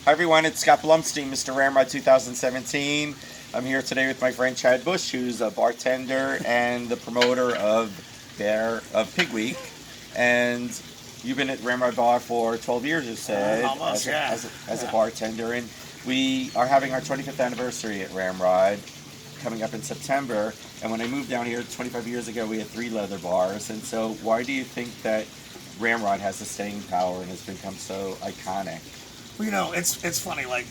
Hi everyone, it's Scott Blumstein, Mr. Ramrod 2017. I'm here today with my friend Chad Bush, who's a bartender and the promoter of Pigweek. And you've been at Ramrod Bar for 12 years, you said, almost, as a bartender. And we are having our 25th anniversary at Ramrod coming up in September. And when I moved down here 25 years ago, we had 3 leather bars. And so why do you think that Ramrod has the staying power and has become so iconic? Well, you know, it's funny, like,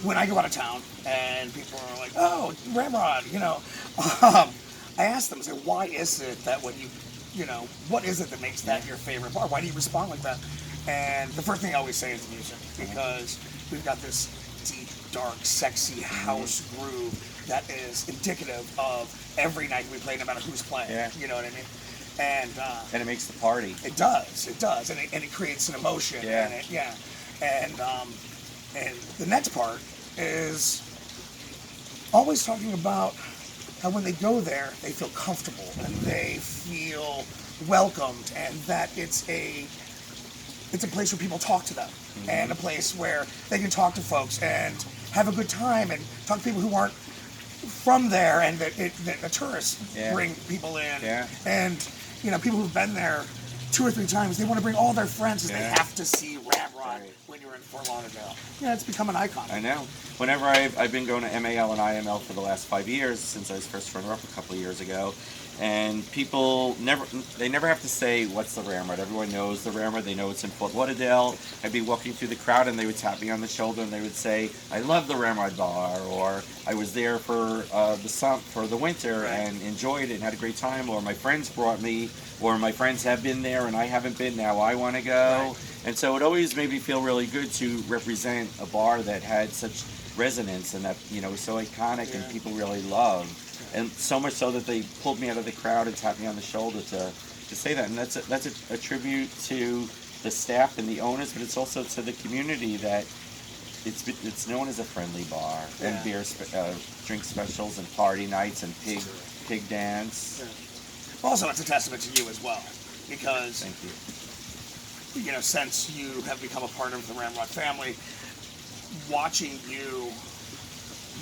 when I go out of town and people are like, oh, Ramrod, I ask them, I say, why is it that when what is it that makes that your favorite bar? Why do you respond like that? And the first thing I always say is music, because we've got this deep, dark, sexy house groove that is indicative of every night we play, no matter who's playing. Yeah. You know what I mean? And it makes the party. It does, and it creates an emotion. Yeah. And the next part is always talking about how when they go there, they feel comfortable and they feel welcomed, and that it's a place where people talk to them, and a place where they can talk to folks and have a good time and talk to people who aren't from there, and that the tourists bring people in, and people who've been there 2 or 3 times, they want to bring all their friends because they have to see Ramrod when you're in Fort Lauderdale. Yeah, it's become an icon. I know. Whenever I've been going to MAL and IML for the last 5 years, since I was first runner-up a couple of years ago, and people never have to say, what's the Ramrod? Everyone knows the Ramrod. They know it's in Fort Lauderdale. I'd be walking through the crowd and they would tap me on the shoulder and they would say, I love the Ramrod Bar, or I was there for the winter and enjoyed it and had a great time, or my friends brought me, or my friends have been there and I haven't been, now I want to go. And so it always made me feel really good to represent a bar that had such resonance and that was so iconic and people really loved. And so much so that they pulled me out of the crowd and tapped me on the shoulder to say that. And that's a tribute to the staff and the owners, but it's also to the community that it's known as a friendly bar. And beer, drink specials and party nights and pig dance. Also, it's a testament to you as well, because thank you. Since you have become a part of the Ramrod family, watching you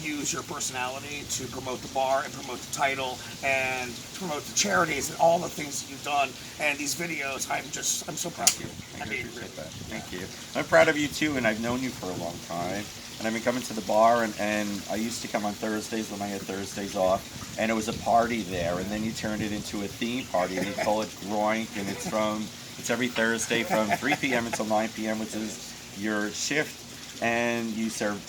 use your personality to promote the bar and promote the title and promote the charities and all the things that you've done, and these videos, I'm so proud of you. I appreciate that. Thank you. I'm proud of you too, and I've known you for a long time. And I've been coming to the bar, and I used to come on Thursdays when I had Thursdays off, and it was a party there, and then you turned it into a theme party, and you call it Groink, and it's every Thursday from 3 p.m. until 9 p.m., which is your shift, and you serve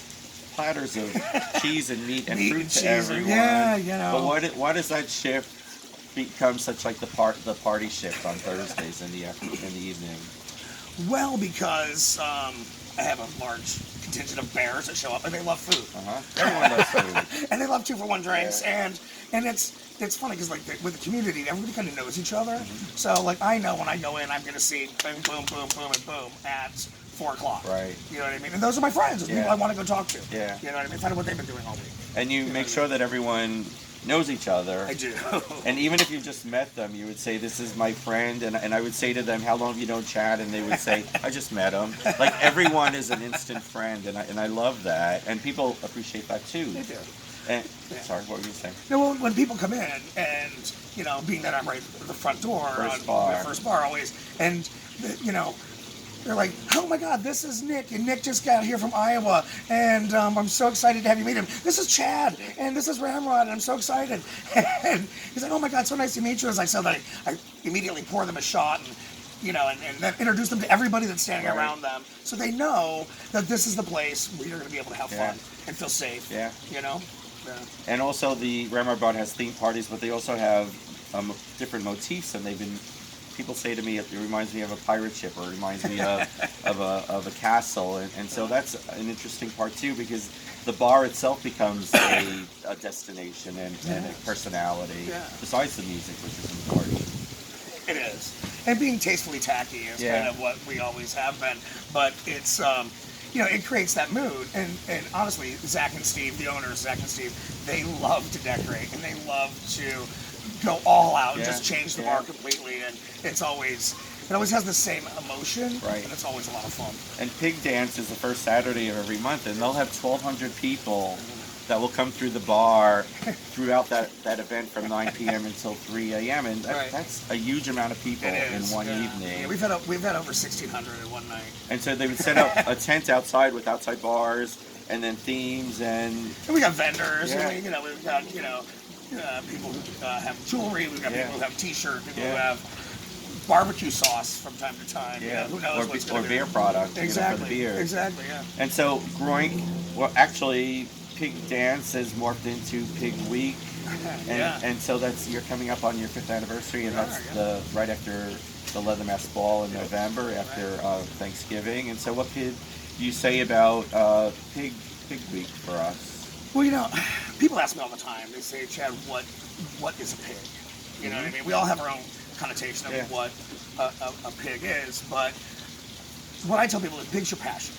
platters of cheese and meat and fruit to everyone. Yeah, But why does that shift become such like the party shift on Thursdays in the evening? Well, because I have a large contingent of bears that show up, and they love food. Everyone loves food. And they love 2-for-1 drinks, and it's funny because with the community, everybody kind of knows each other. So like I know when I go in, I'm going to see boom, boom, boom, boom, and boom at 4 o'clock. Right. You know what I mean? And those are my friends. Those people I want to go talk to. Yeah. You know what I mean? Find out what they've been doing all week. And you make sure that everyone knows each other. I do. And even if you just met them, you would say, this is my friend, and I would say to them, how long have you known Chad? And they would say, I just met him. Like, everyone is an instant friend, and I love that. And people appreciate that too. They do. And, sorry, what were you saying? Well, when people come in, and being that I'm right at the front door, first bar always, and they're like, oh my God, this is Nick, and Nick just got here from Iowa, and I'm so excited to have you meet him. This is Chad, and this is Ramrod, and I'm so excited. And he's like, oh my God, so nice to meet you. As I said, I immediately pour them a shot, and then introduce them to everybody that's standing around them, so they know that this is the place where you're going to be able to have fun and feel safe. Yeah. Yeah. And also the Ramrod Bar has theme parties, but they also have different motifs, and people say to me, it reminds me of a pirate ship, or it reminds me of a castle, and so that's an interesting part too, because the bar itself becomes a destination and a personality, besides the music, which is important. It is. And being tastefully tacky is kind of what we always have been, but it's it creates that mood, and honestly, Zach and Steve, the owners, Zach and Steve, they love to decorate, and they love to go all out and just change the bar completely, and it's always it always has the same emotion, Right. and it's always a lot of fun. And Pig Dance is the first Saturday of every month, and they'll have 1,200 people that will come through the bar throughout that event from 9 p.m. until 3 a.m. And Right. that's a huge amount of people It in is, one yeah. evening. Yeah, we've had over 1,600 in one night. And so they would set up a tent outside with outside bars and then themes and And we got vendors, Yeah. and we've got people who have jewelry, we've got Yeah. people who have T-shirts, people Yeah. who have barbecue sauce from time to time. yeah, Who knows or, what's or going to beer product Exactly. for the beer. Exactly. Yeah. And so actually Pig Dance has morphed into Pig Week. And, Yeah. and so you're coming up on your 5th anniversary, and We are, that's yeah. right after the Leather Mass Ball in November, after Thanksgiving. And so what could you say about Pig Week for us? Well, people ask me all the time. They say, Chad, what is a pig? You know what I mean? We all have our own connotation of Yeah. what a pig is, but what I tell people is pig's your passion.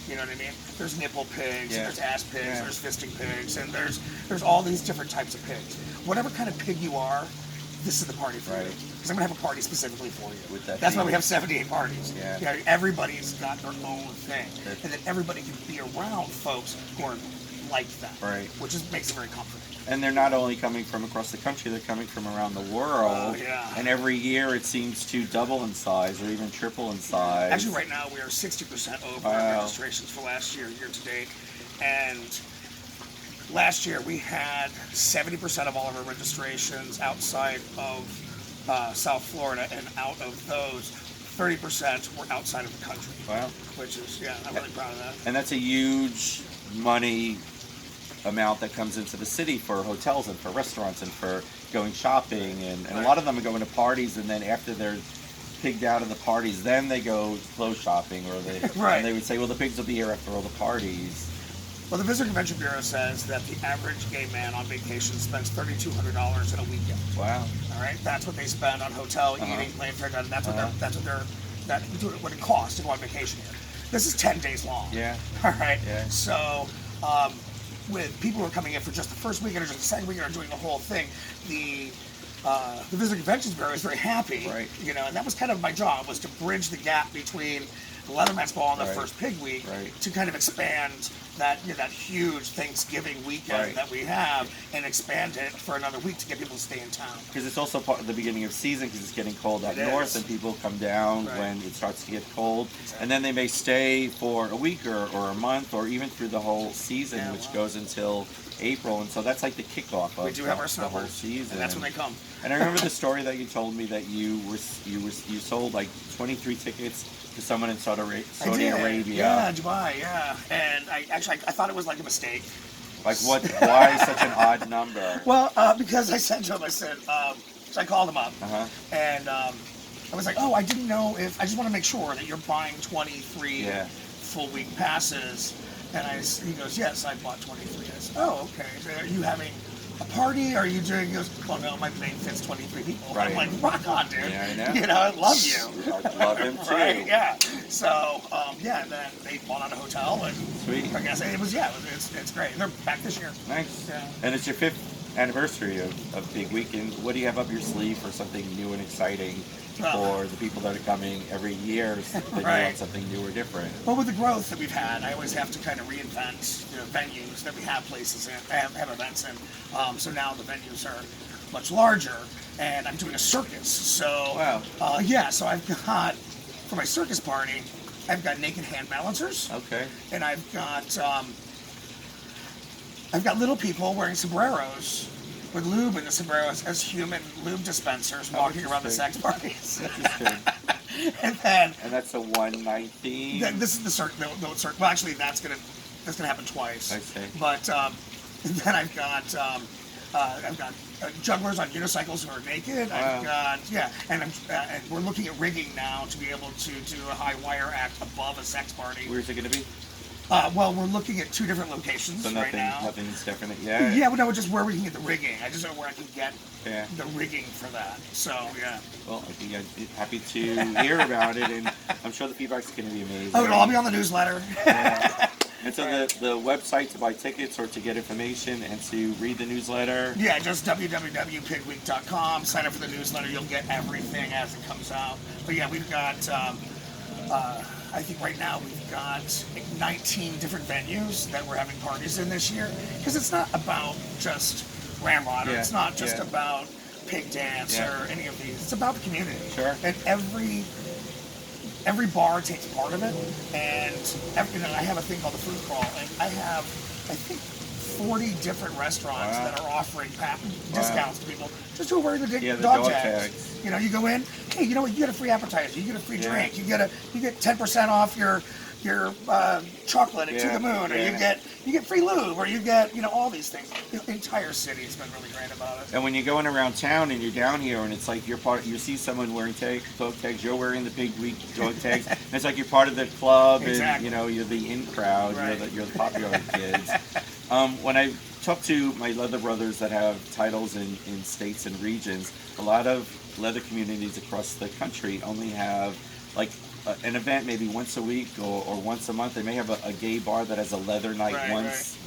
You know what I mean? There's nipple pigs, Yeah. and there's ass pigs, Yeah. there's fisting pigs, and there's all these different types of pigs. Whatever kind of pig you are, this is the party for you. Right. Because I'm gonna have a party specifically for you. With that That's why we theme. have 78 parties. Yeah. Everybody's got their own thing, That's- and then everybody can be around folks who are like that. Right. Which makes it very comforting. And they're not only coming from across the country, they're coming from around the world. Oh, yeah. And every year it seems to double in size or even triple in size. Actually, right now we are 60% over Wow. registrations for last year to date, and last year we had 70% of all of our registrations outside of South Florida, and out of those, 30% were outside of the country. Wow. Which is, I'm really proud of that. And that's a huge money amount that comes into the city for hotels and for restaurants and for going shopping. And a lot of them are going to parties, and then after they're pigged out of the parties, then they go clothes shopping, or Right. and they would say, well, the pigs will be here after all the parties. Well, the Visitor Convention Bureau says that the average gay man on vacation spends $3,200 in a weekend. Wow. All right, that's what they spend on hotel, eating, plane fare, and that's what what it costs to go on vacation here. This is 10 days long. Yeah. All right. Yeah. So, with people who are coming in for just the first weekend or just the second weekend or doing the whole thing, the Visitor Conventions Bureau is very happy. Right. And that was kind of my job, was to bridge the gap between the Leatherman's Ball and the Right. first Pig Week, Right. to kind of expand that that huge Thanksgiving weekend Right. that we have, and expand it for another week to get people to stay in town. Because it's also part of the beginning of season, because it's getting cold up It north, is. and people come down Right. when it starts to get cold. Exactly. And then they may stay for a week or a month, or even through the whole season, Yeah, which wow. goes until April. And so that's like the kickoff of We do have our the whole snowbirds, season. and that's when they come. And I remember the story that you told me that you sold like 23 tickets to someone in Saudi I did. Arabia. Yeah, Dubai, yeah. And I thought it was like a mistake. Like what? Why such an odd number? Well, because I said to him, so I called him up, Uh-huh. and I was like, I didn't know I just want to make sure that you're buying 23 Yeah. full week passes. And he goes, yes, I bought 23. I said, oh, okay. So are you having a party? Are you doing? He goes, well, no, my plane fits 23 people. Right. I'm like, rock on, dude. Yeah, I know. I love you. I love him too. Right, yeah. So, and then they bought out a hotel, and Sweet. I guess it's great. They're back this year. Nice. Yeah. And it's your 5th anniversary of Big Weekend. What do you have up your sleeve for something new and exciting for the people that are coming every year, so that you Right. want something new or different? Well, with the growth that we've had, I always have to kind of reinvent venues that we have places in, have events in. So now the venues are much larger, and I'm doing a circus. So, Wow. so I've got, for my circus party, I've got naked hand balancers, Okay. and I've got little people wearing sombreros with lube in the sombreros as human lube dispensers walking around the sex parties. Interesting. And And that's a one-night theme? this is the circus. Well, actually, that's gonna happen twice. I see. But then I've got jugglers on unicycles who are naked. Wow. I've got and we're looking at rigging now to be able to do a high wire act above a sex party. Where's it going to be? Well, we're looking at 2 different locations So right now. nothing's definite yet? Yeah, but no, just where we can get the rigging. I just don't know where I can get Yeah. the rigging for that. So yeah. Well, I think I'm happy to hear about it, and I'm sure the feedback's going to be amazing. Oh, it'll all be on the newsletter. Yeah. And so the website to buy tickets or to get information and to read the newsletter. Yeah, just www.pigweek.com. Sign up for the newsletter. You'll get everything as it comes out. But yeah, we've got, I think right now we've got like 19 different venues that we're having parties in this year. Because it's not about just Ramrod, or it's not just about Pig Dance or any of these. It's about the community. Sure. And every bar takes part of it, and I have a thing called the food crawl, and I have, I think, 40 different restaurants that are offering discounts to people just who are wearing the dog tags. You know, you go in, hey, you know what? You get a free appetizer, you get a free drink, you get 10% off your chocolate at To the Moon, or you get free lube, or you get all these things. The entire city has been really great about it. And when you're going around town and you're down here and it's like you see someone wearing dog tags, you're wearing the Pigweek dog tags, and it's like you're part of the club, and you're the in crowd, you're the popular kids. When I talk to my leather brothers that have titles in states and regions, a lot of leather communities across the country only have like an event maybe once a week or once a month. They may have a gay bar that has a leather night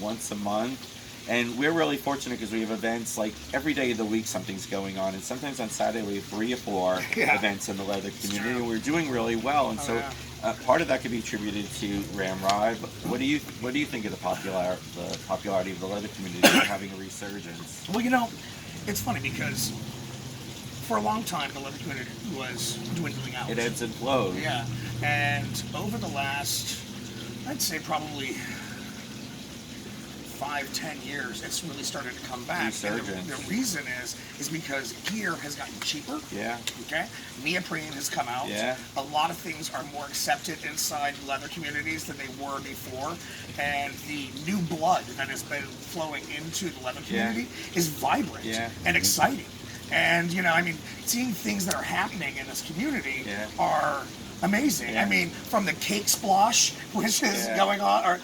once a month. And we're really fortunate because we have events like every day of the week something's going on. And sometimes on Saturday we have 3 or 4 events in the leather community. And we're doing really well. And part of that could be attributed to Ramrod. What do you think of the popularity of the leather community having a resurgence? Well, it's funny because for a long time, the leather community was dwindling out. It ebbs and flows. Yeah, and over the last, I'd say probably 5-10 years, it's really started to come back. Resurgence. The reason is because gear has gotten cheaper. Yeah. Okay. Neoprene has come out. Yeah. A lot of things are more accepted inside leather communities than they were before, and the new blood that has been flowing into the leather community is vibrant and exciting. And seeing things that are happening in this community are amazing. I mean, from the cake splosh, which is going on,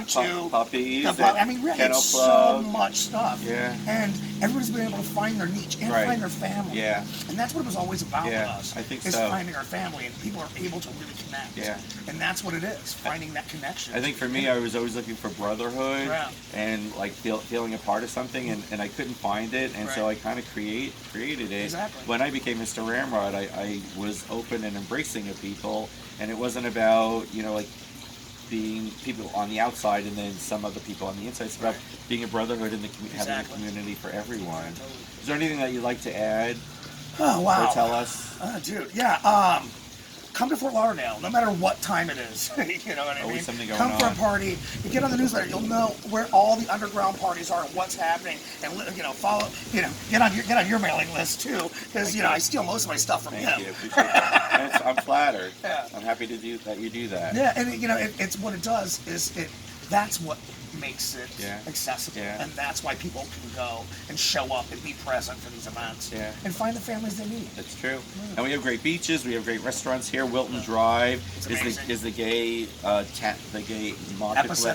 to puppies. It's so much stuff. Yeah. And everybody's been able to find their niche and find their family. Yeah. And that's what it was always about with us. I think is so. finding our family, and people are able to really connect. Yeah. And that's what it is, finding that connection. I think for me, I was always looking for brotherhood and like feeling a part of something, and I couldn't find it, and so I kind of created it. Exactly. When I became Mr. Ramrod, I was open and embracing of people, and it wasn't about like being people on the outside and then some other people on the inside. It's about being a brotherhood in the having a community for everyone. Is there anything that you'd like to add? Oh wow! Or tell us, dude. Come to Fort Lauderdale, no matter what time it is. You know what I mean? Always something going Come on. for a party. You get on the newsletter, you'll know where all the underground parties are and what's happening, and follow. Get on your mailing list too, because I steal most of my stuff from Thank him. you. Appreciate that. I'm flattered. I'm happy to do that. You do that. Yeah, and it's what it does is that's what makes it accessible, and that's why people can go and show up and be present for these events and find the families they need. That's true. And we have great beaches. We have great restaurants here. Wilton Drive is the gay marketplace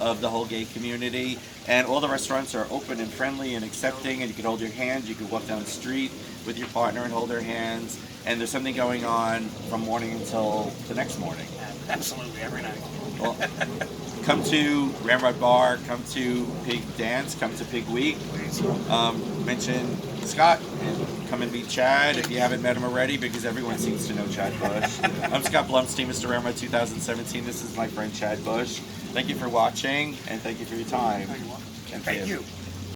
of the whole gay community, and all the restaurants are open and friendly and accepting. And you can hold your hands. You can walk down the street with your partner and hold their hands. And there's something going on from morning until the next morning. Absolutely, every night. Well, come to Ramrod Bar, come to Pig Dance, come to Pigweek. Mention Scott and come and meet Chad if you haven't met him already, because everyone seems to know Chad Bush. I'm Scott Blumstein, Mr. Ramrod 2017. This is my friend Chad Bush. Thank you for watching, and thank you for your time. Thank you.